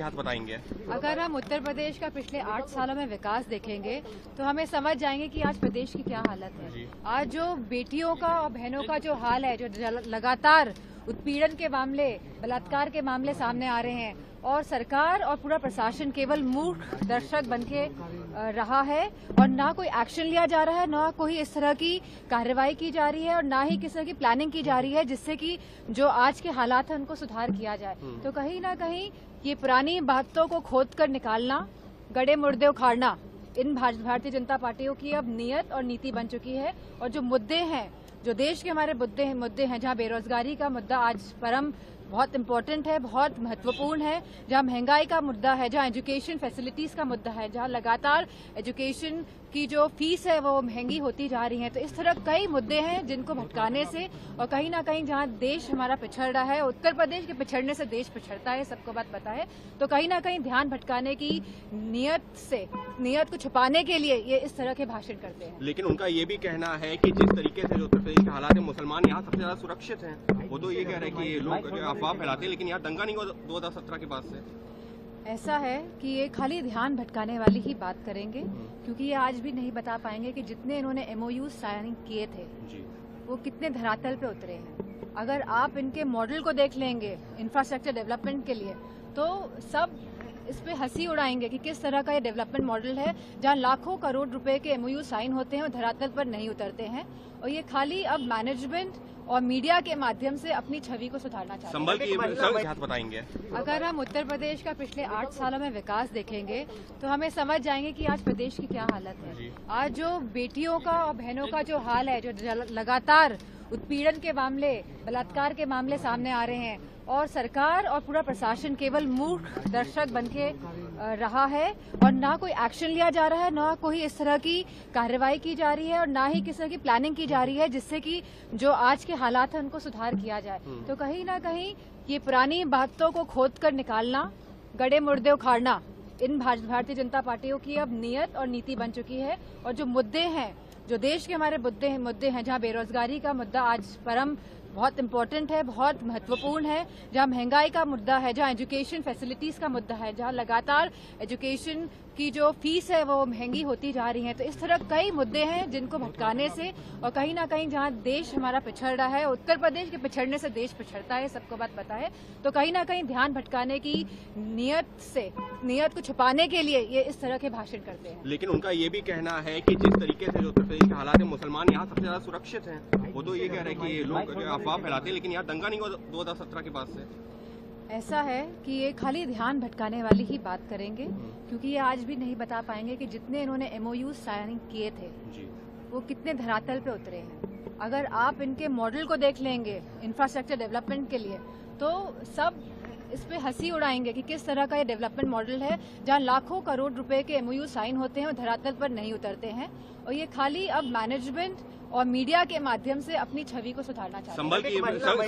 हाथ बताएंगे। अगर हम उत्तर प्रदेश का पिछले 8 सालों में विकास देखेंगे तो हमें समझ जाएंगे कि आज प्रदेश की क्या हालत है। आज जो बेटियों का और बहनों का जो हाल है, जो लगातार उत्पीड़न के मामले, बलात्कार के मामले सामने आ रहे हैं और सरकार और पूरा प्रशासन केवल मूर्ख दर्शक बनके रहा है और ना कोई एक्शन लिया जा रहा है, ना कोई इस तरह की कार्रवाई की जा रही है और ना ही किसी तरह की प्लानिंग की जा रही है जिससे कि जो आज के हालात हैं उनको सुधार किया जाए। तो कहीं ना कहीं ये पुरानी बातों को खोद कर निकालना, गड़े मुर्दे उखाड़ना इन भारतीय जनता पार्टियों की अब नियत और नीति बन चुकी है। और जो मुद्दे हैं, जो देश के हमारे मुद्दे हैं, जहां बेरोजगारी का मुद्दा आज परम बहुत इम्पोर्टेंट है, बहुत महत्वपूर्ण है, जहां महंगाई का मुद्दा है, जहां एजुकेशन फैसिलिटीज का मुद्दा है, जहां लगातार एजुकेशन की जो फीस है वो महंगी होती जा रही है। तो इस तरह कई मुद्दे हैं जिनको भटकाने से और कहीं ना कहीं जहां देश हमारा पिछड़ रहा है, उत्तर प्रदेश के पिछड़ने से देश पिछड़ता है, सबको बात पता है। तो कहीं ना कहीं ध्यान भटकाने की नीयत को छुपाने के लिए ये इस तरह के भाषण करते हैं। लेकिन उनका ये भी कहना है कि जिस तरीके से जो उत्तर प्रदेश के हालात है, मुसलमान यहाँ सबसे ज्यादा सुरक्षित हैं। वो तो ये कह रहे हैं कि लोग अफवाह फैलाते हैं, लेकिन यहाँ दंगा नहीं हुआ 2017 के बाद से। ऐसा है कि ये खाली ध्यान भटकाने वाली ही बात करेंगे, क्योंकि ये आज भी नहीं बता पाएंगे कि जितने इन्होंने MOU साइन किए थे वो कितने धरातल पे उतरे हैं। अगर आप इनके मॉडल को देख लेंगे इंफ्रास्ट्रक्चर डेवलपमेंट के लिए तो सब इस पे हंसी उड़ाएंगे कि किस तरह का ये डेवलपमेंट मॉडल है, जहां लाखों करोड़ रुपए के MOU साइन होते हैं और धरातल पर नहीं उतरते हैं। और ये खाली अब मैनेजमेंट और मीडिया के माध्यम से अपनी छवि को सुधारना चाहते हैं। संभल की हाथ बताएंगे। अगर हम उत्तर प्रदेश का पिछले 8 सालों में विकास देखेंगे तो हमें समझ जाएंगे कि आज प्रदेश की क्या हालत है। आज जो बेटियों का और बहनों का जो हाल है, जो लगातार उत्पीड़न के मामले, बलात्कार के मामले सामने आ रहे हैं और सरकार और पूरा प्रशासन केवल मूर्ख दर्शक बनके रहा है और ना कोई एक्शन लिया जा रहा है, ना कोई इस तरह की कार्रवाई की जा रही है और ना ही किसी तरह की प्लानिंग की जा रही है जिससे कि जो आज के हालात हैं उनको सुधार किया जाए। तो कहीं ना कहीं ये पुरानी बातों को खोद कर निकालना, गड़े मुर्दे उखाड़ना इन भारतीय जनता पार्टियों की अब नियत और नीति बन चुकी है। और जो मुद्दे हैं, जो देश के हमारे मुद्दे हैं, जहां बेरोजगारी का मुद्दा आज परम बहुत इम्पोर्टेंट है, बहुत महत्वपूर्ण है, जहां महंगाई का मुद्दा है, जहां एजुकेशन फैसिलिटीज का मुद्दा है, जहां लगातार एजुकेशन की जो फीस है वो महंगी होती जा रही है। तो इस तरह कई मुद्दे हैं जिनको भटकाने से और कहीं ना कहीं जहां देश हमारा पिछड़ रहा है, उत्तर प्रदेश के पिछड़ने से देश पिछड़ता है, सबको बात पता है। तो कहीं ना कहीं ध्यान भटकाने की नीयत को छुपाने के लिए ये इस तरह के भाषण करते हैं। लेकिन उनका ये भी कहना है कि जिस तरीके से जो उत्तर प्रदेश के हालात है, मुसलमान यहाँ सबसे ज्यादा सुरक्षित हैं। वो तो ये कह रहे हैं कि लोग अफवाह फैलाते हैं, लेकिन यहाँ दंगा नहीं हुआ 2017 के बाद से। ऐसा है कि ये खाली ध्यान भटकाने वाली ही बात करेंगे, क्योंकि ये आज भी नहीं बता पाएंगे कि जितने इन्होंने MOU साइन किए थे वो कितने धरातल पे उतरे हैं। अगर आप इनके मॉडल को देख लेंगे इंफ्रास्ट्रक्चर डेवलपमेंट के लिए तो सब इस पे हंसी उड़ाएंगे कि किस तरह का ये डेवलपमेंट मॉडल है, जहां लाखों करोड़ रुपए के MOU साइन होते हैं और धरातल पर नहीं उतरते हैं। और ये खाली अब मैनेजमेंट और मीडिया के माध्यम से अपनी छवि को सुधारना चाहते हैं।